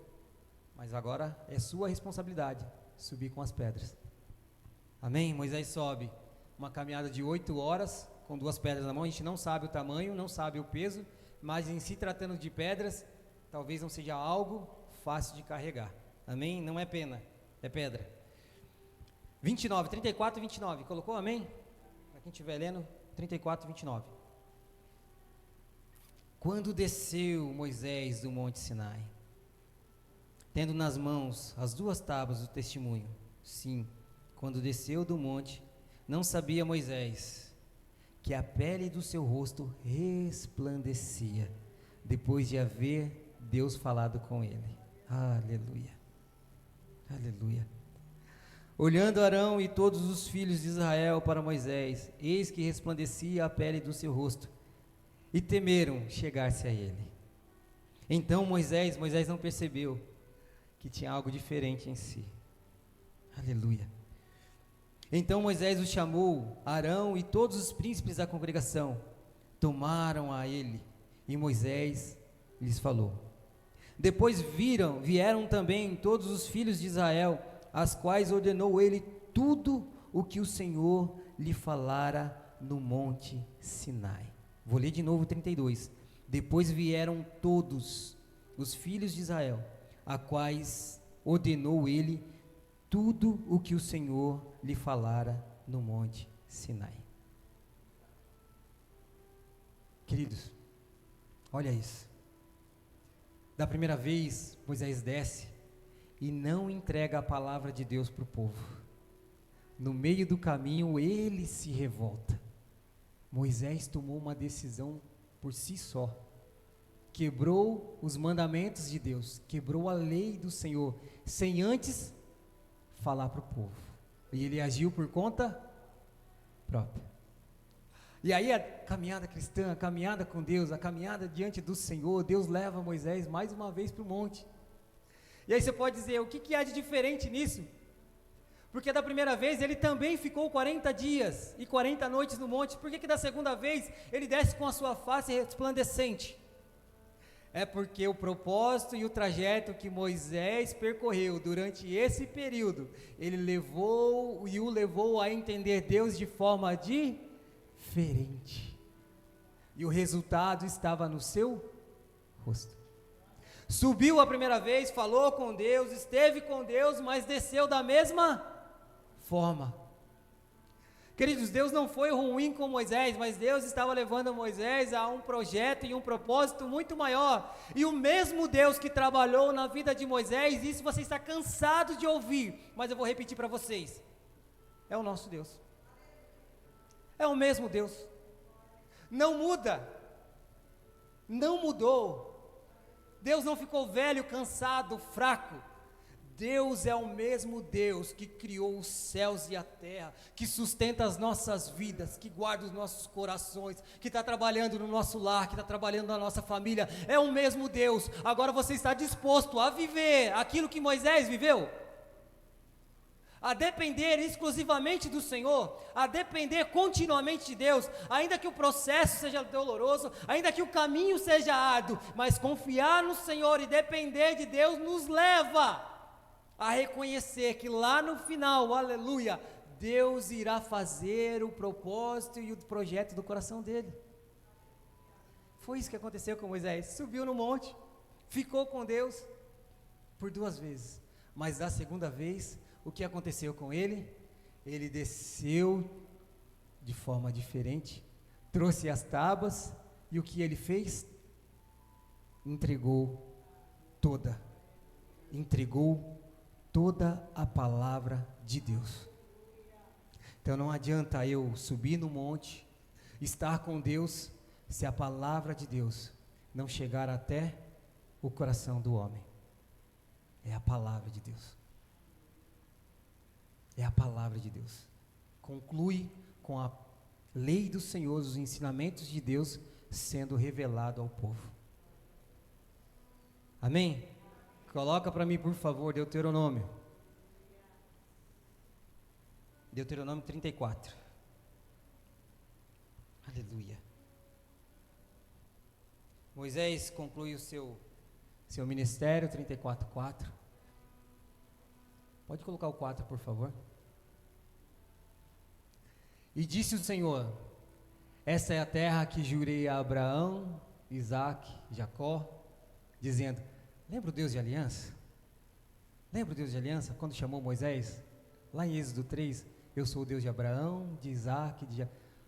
Mas agora é sua responsabilidade subir com as pedras. Amém? Moisés sobe uma caminhada de 8 horas com 2 pedras na mão. A gente não sabe o tamanho, não sabe o peso, mas em se tratando de pedras, talvez não seja algo fácil de carregar. Amém? Não é pena, é pedra. 29, 34 e 29. Colocou? Amém? Para quem estiver lendo, 34 e 29. Quando desceu Moisés do monte Sinai, tendo nas mãos as 2 tábuas do testemunho, sim, quando desceu do monte, não sabia Moisés que a pele do seu rosto resplandecia, depois de haver Deus falado com ele. Aleluia, aleluia. Olhando Arão e todos os filhos de Israel para Moisés, eis que resplandecia a pele do seu rosto, e temeram chegar-se a ele. Então Moisés não percebeu que tinha algo diferente em si. Aleluia. Então Moisés o chamou, Arão e todos os príncipes da congregação, tomaram a ele, e Moisés lhes falou. Depois vieram também todos os filhos de Israel, as quais ordenou ele tudo o que o Senhor lhe falara no monte Sinai. Vou ler de novo 32. Depois vieram todos os filhos de Israel, a quais ordenou ele tudo o que o Senhor lhe falara no monte Sinai. Queridos, olha isso. Da primeira vez, Moisés desce e não entrega a palavra de Deus para o povo. No meio do caminho, ele se revolta. Moisés tomou uma decisão por si só. Quebrou os mandamentos de Deus, quebrou a lei do Senhor, sem antes falar para o povo. E ele agiu por conta própria. E aí a caminhada cristã, a caminhada com Deus, a caminhada diante do Senhor, Deus leva Moisés mais uma vez para o monte. E aí você pode dizer, o que há de diferente nisso? Porque da primeira vez ele também ficou 40 dias e 40 noites no monte. Por que da segunda vez ele desce com a sua face resplandecente? É porque o propósito e o trajeto que Moisés percorreu durante esse período, ele o levou a entender Deus de forma diferente. E o resultado estava no seu rosto. Subiu a primeira vez, falou com Deus, esteve com Deus, mas desceu da mesma forma. Queridos, Deus não foi ruim com Moisés, mas Deus estava levando Moisés a um projeto e um propósito muito maior. E o mesmo Deus que trabalhou na vida de Moisés, isso você está cansado de ouvir, mas eu vou repetir para vocês, é o nosso Deus. É o mesmo Deus. Não muda. Não mudou. Deus não ficou velho, cansado, fraco. Deus é o mesmo Deus que criou os céus e a terra, que sustenta as nossas vidas, que guarda os nossos corações, que está trabalhando no nosso lar, que está trabalhando na nossa família. É o mesmo Deus. Agora você está disposto a viver aquilo que Moisés viveu? A depender exclusivamente do Senhor, a depender continuamente de Deus, ainda que o processo seja doloroso, ainda que o caminho seja árduo, mas confiar no Senhor e depender de Deus nos leva a reconhecer que lá no final, aleluia, Deus irá fazer o propósito e o projeto do coração dele. Foi isso que aconteceu com Moisés. Subiu no monte, ficou com Deus por 2 vezes, mas da segunda vez, o que aconteceu com ele? Ele desceu de forma diferente, trouxe as tábuas, e o que ele fez? Entregou toda a palavra de Deus. Então não adianta eu subir no monte, estar com Deus, se a palavra de Deus não chegar até o coração do homem. É a palavra de Deus. É a palavra de Deus. Conclui com a lei do Senhor, os ensinamentos de Deus sendo revelado ao povo. Amém? Coloca para mim, por favor, Deuteronômio. Deuteronômio 34. Aleluia. Moisés conclui o seu ministério, 34:4. Pode colocar o 4, por favor. E disse o Senhor: essa é a terra que jurei a Abraão, Isaque, Jacó, dizendo... Lembra o Deus de aliança? Lembra o Deus de aliança? Quando chamou Moisés, lá em Êxodo 3, eu sou o Deus de Abraão, de Isaque,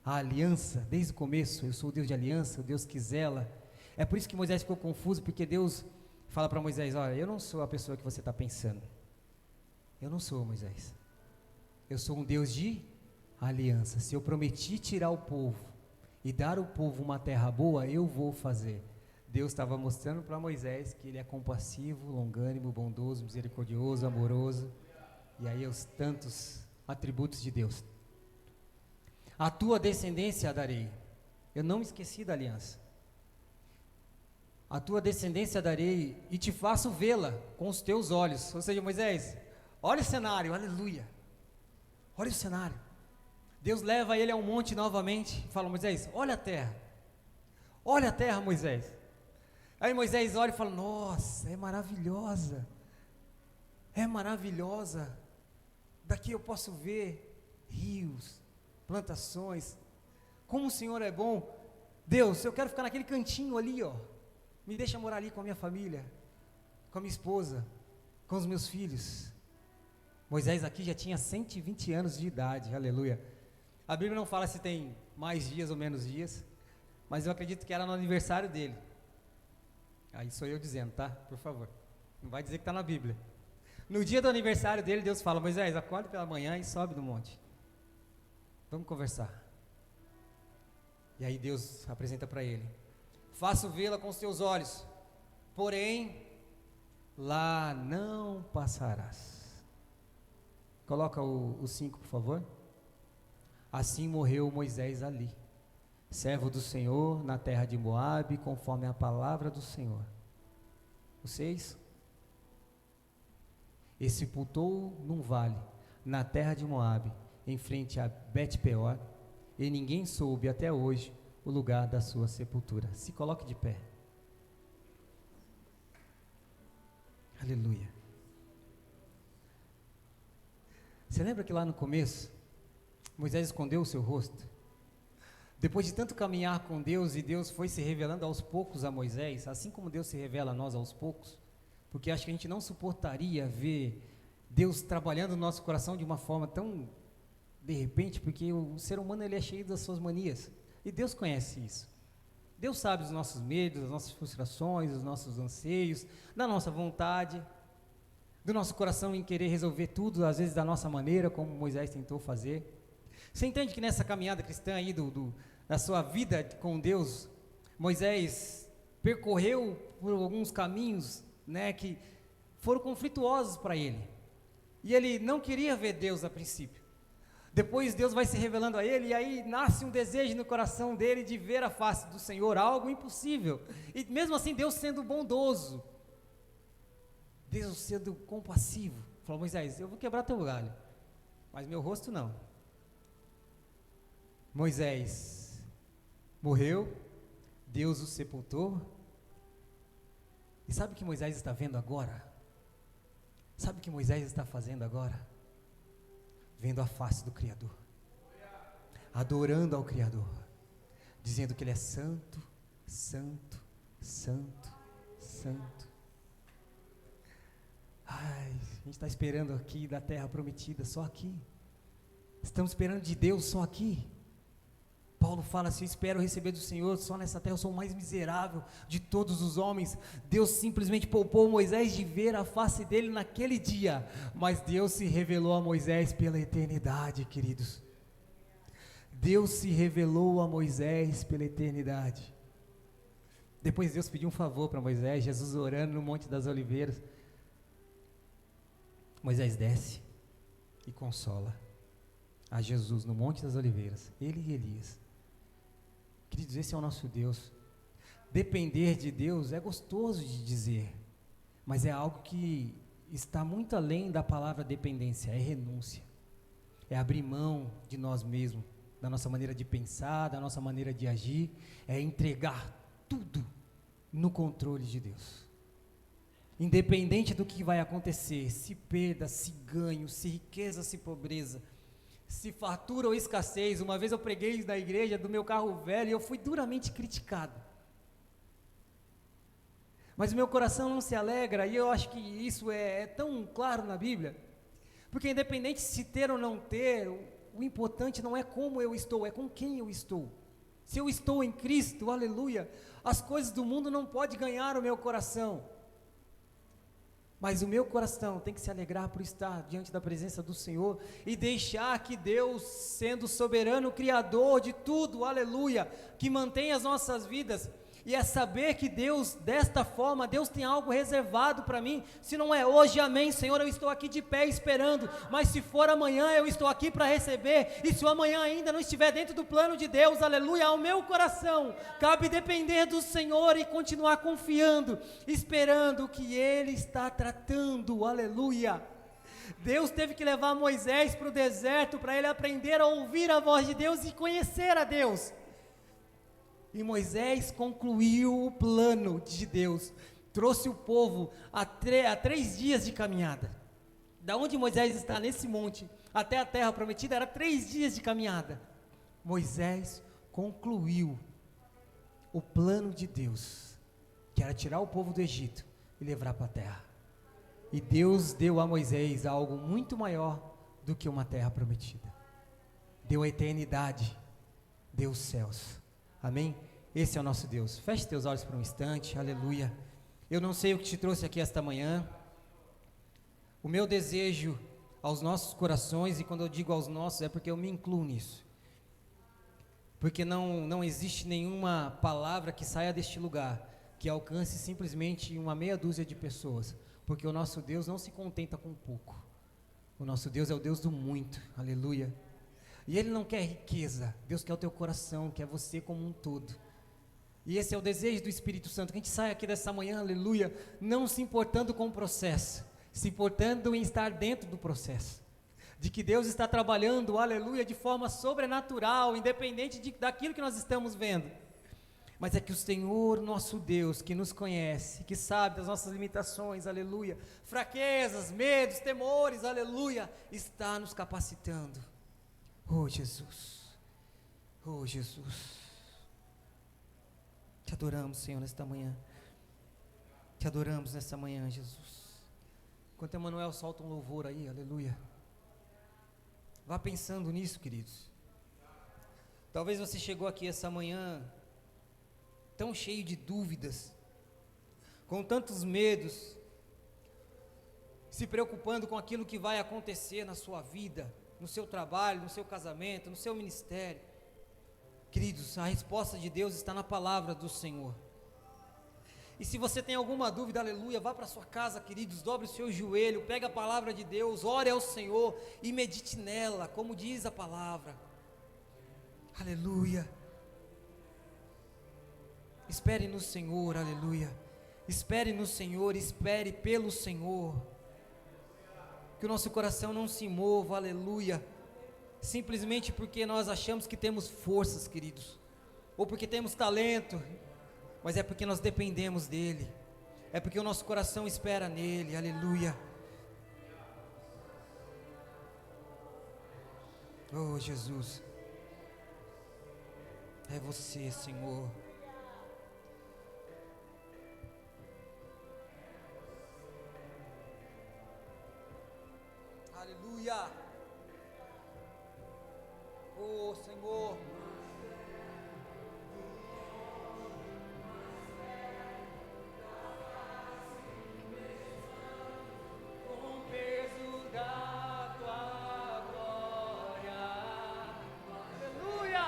a aliança, desde o começo, eu sou o Deus de aliança, o Deus que zela. É por isso que Moisés ficou confuso, porque Deus fala para Moisés: olha, eu não sou a pessoa que você está pensando. Eu não sou, Moisés. Eu sou um Deus de aliança. Se eu prometi tirar o povo e dar ao povo uma terra boa, eu vou fazer. Deus estava mostrando para Moisés que ele é compassivo, longânimo, bondoso, misericordioso, amoroso. E aí os tantos atributos de Deus. A tua descendência darei. Eu não me esqueci da aliança. A tua descendência darei e te faço vê-la com os teus olhos. Ou seja, Moisés, olha o cenário, aleluia. Olha o cenário. Deus leva ele a um monte novamente. Fala: Moisés, olha a terra. Olha a terra, Moisés. Aí Moisés olha e fala: nossa, é maravilhosa. É maravilhosa. Daqui eu posso ver rios, plantações. Como o Senhor é bom. Deus, eu quero ficar naquele cantinho ali, ó. Me deixa morar ali com a minha família, com a minha esposa, com os meus filhos. Moisés aqui já tinha 120 anos de idade, aleluia. A Bíblia não fala se tem mais dias ou menos dias, mas eu acredito que era no aniversário dele. Aí sou eu dizendo, tá? Por favor, não vai dizer que está na Bíblia. No dia do aniversário dele, Deus fala: Moisés, acorda pela manhã e sobe do monte. Vamos conversar. E aí Deus apresenta para ele: faço vê-la com os teus olhos, porém lá não passarás. Coloca o 5, por favor. Assim morreu Moisés ali, servo do Senhor, na terra de Moabe, conforme a palavra do Senhor. O 6. E sepultou num vale, na terra de Moabe, em frente a Bet-peor, e ninguém soube até hoje o lugar da sua sepultura. Se coloque de pé. Aleluia. Você lembra que lá no começo, Moisés escondeu o seu rosto? Depois de tanto caminhar com Deus, e Deus foi se revelando aos poucos a Moisés, assim como Deus se revela a nós aos poucos, porque acho que a gente não suportaria ver Deus trabalhando no nosso coração de uma forma tão de repente, porque o ser humano ele é cheio das suas manias, e Deus conhece isso. Deus sabe dos nossos medos, das nossas frustrações, dos nossos anseios, da nossa vontade, do nosso coração em querer resolver tudo, às vezes da nossa maneira, como Moisés tentou fazer. Você entende que nessa caminhada cristã aí, da sua vida com Deus, Moisés percorreu por alguns caminhos, né, que foram conflituosos para ele, e ele não queria ver Deus a princípio. Depois Deus vai se revelando a ele, e aí nasce um desejo no coração dele de ver a face do Senhor, algo impossível, e mesmo assim Deus sendo bondoso, Deus sendo compassivo, falou: Moisés, eu vou quebrar teu galho, mas meu rosto não. Moisés morreu, Deus o sepultou, e sabe o que Moisés está vendo agora? Sabe o que Moisés está fazendo agora? Vendo a face do Criador, adorando ao Criador, dizendo que Ele é santo, santo, santo, santo. Ai, a gente está esperando aqui da terra prometida, só aqui. Estamos esperando de Deus só aqui. Paulo fala assim: eu espero receber do Senhor, só nessa terra eu sou o mais miserável de todos os homens. Deus simplesmente poupou Moisés de ver a face dele naquele dia, mas Deus se revelou a Moisés pela eternidade, queridos. Deus se revelou a Moisés pela eternidade. Depois Deus pediu um favor para Moisés, Jesus orando no Monte das Oliveiras. Moisés desce e consola a Jesus no Monte das Oliveiras, ele e Elias. Queridos, esse é o nosso Deus. Depender de Deus é gostoso de dizer, mas é algo que está muito além da palavra dependência, é renúncia. É abrir mão de nós mesmos, da nossa maneira de pensar, da nossa maneira de agir, é entregar tudo no controle de Deus. Independente do que vai acontecer, se perda, se ganho, se riqueza, se pobreza, se fartura ou escassez. Uma vez eu preguei na igreja do meu carro velho e eu fui duramente criticado. Mas o meu coração não se alegra, e eu acho que isso é tão claro na Bíblia, porque independente se ter ou não ter, o importante não é como eu estou, é com quem eu estou. Se eu estou em Cristo, aleluia, as coisas do mundo não podem ganhar o meu coração, mas o meu coração tem que se alegrar por estar diante da presença do Senhor e deixar que Deus, sendo soberano, criador de tudo, aleluia, que mantém as nossas vidas, e é saber que Deus, desta forma, Deus tem algo reservado para mim. Se não é hoje, amém, Senhor, eu estou aqui de pé esperando, mas se for amanhã, eu estou aqui para receber, e se o amanhã ainda não estiver dentro do plano de Deus, aleluia, ao meu coração cabe depender do Senhor e continuar confiando, esperando o que Ele está tratando, aleluia. Deus teve que levar Moisés para o deserto, para ele aprender a ouvir a voz de Deus e conhecer a Deus. E Moisés concluiu o plano de Deus, trouxe o povo a 3 dias de caminhada. Da onde Moisés está nesse monte até a terra prometida era 3 dias de caminhada. Moisés concluiu o plano de Deus, que era tirar o povo do Egito e levar para a terra. E Deus deu a Moisés algo muito maior do que uma terra prometida. Deu a eternidade, deu os céus. Amém? Esse é o nosso Deus. Feche teus olhos por um instante, aleluia. Eu não sei o que te trouxe aqui esta manhã. O meu desejo aos nossos corações, e quando eu digo aos nossos, é porque eu me incluo nisso. Porque não existe nenhuma palavra que saia deste lugar, que alcance simplesmente uma meia dúzia de pessoas. Porque o nosso Deus não se contenta com pouco. O nosso Deus é o Deus do muito, aleluia. E Ele não quer riqueza, Deus quer o teu coração, quer você como um todo. E esse é o desejo do Espírito Santo, que a gente saia aqui dessa manhã, aleluia, não se importando com o processo, se importando em estar dentro do processo, de que Deus está trabalhando, aleluia, de forma sobrenatural, independente daquilo que nós estamos vendo. Mas é que o Senhor, nosso Deus, que nos conhece, que sabe das nossas limitações, aleluia, fraquezas, medos, temores, aleluia, está nos capacitando. Oh Jesus, oh Jesus, te adoramos, Senhor, nesta manhã, te adoramos nesta manhã, Jesus. Enquanto Emanuel solta um louvor aí, aleluia, vá pensando nisso, queridos. Talvez você chegou aqui essa manhã tão cheio de dúvidas, com tantos medos, se preocupando com aquilo que vai acontecer na sua vida, no seu trabalho, no seu casamento, no seu ministério. Queridos, a resposta de Deus está na palavra do Senhor. E se você tem alguma dúvida, aleluia, vá para sua casa, queridos, dobre o seu joelho, pega a palavra de Deus, ore ao Senhor e medite nela, como diz a palavra. Aleluia. Espere no Senhor, aleluia. Espere no Senhor, espere pelo Senhor. Que o nosso coração não se mova, aleluia, simplesmente porque nós achamos que temos forças, queridos, ou porque temos talento, mas é porque nós dependemos dEle, é porque o nosso coração espera nele, aleluia. Oh Jesus, é você, Senhor. Aleluia. Oh Senhor. Com o peso da tua glória. Aleluia.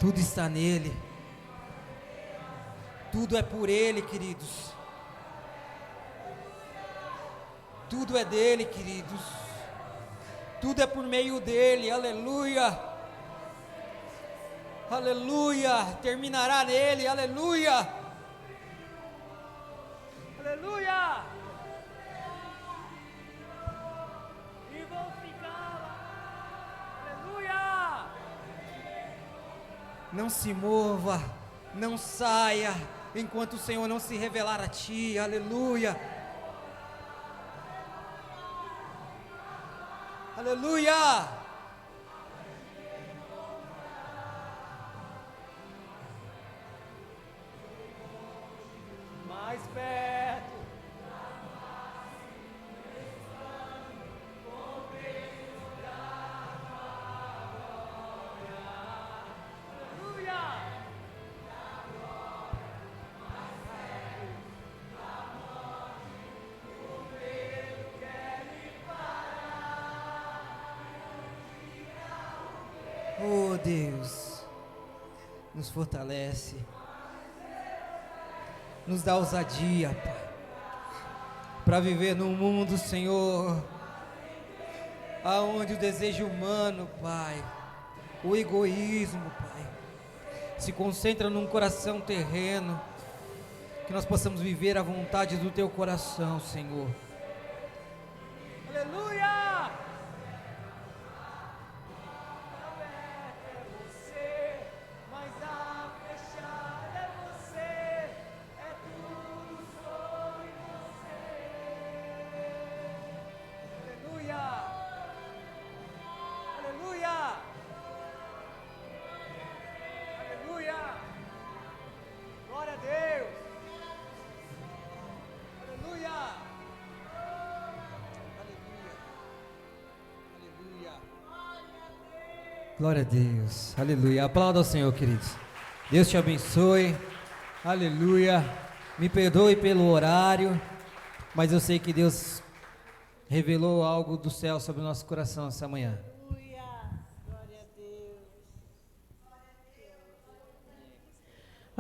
Tudo está nele. Tudo é por ele, queridos. Tudo é dele, queridos. Tudo é por meio dele. Aleluia. Aleluia. Terminará nele. Aleluia. Aleluia. E vou ficar lá. Aleluia. Não se mova, não saia, enquanto o Senhor não se revelar a ti. Aleluia. Aleluia. Mais perto. Oh Deus, nos fortalece, nos dá ousadia, Pai, para viver num mundo, Senhor, aonde o desejo humano, Pai, o egoísmo, Pai, se concentra num coração terreno, que nós possamos viver a vontade do Teu coração, Senhor. Aleluia! Glória a Deus, aleluia. Aplauda ao Senhor, queridos. Deus te abençoe, aleluia. Me perdoe pelo horário, mas eu sei que Deus revelou algo do céu sobre o nosso coração essa manhã.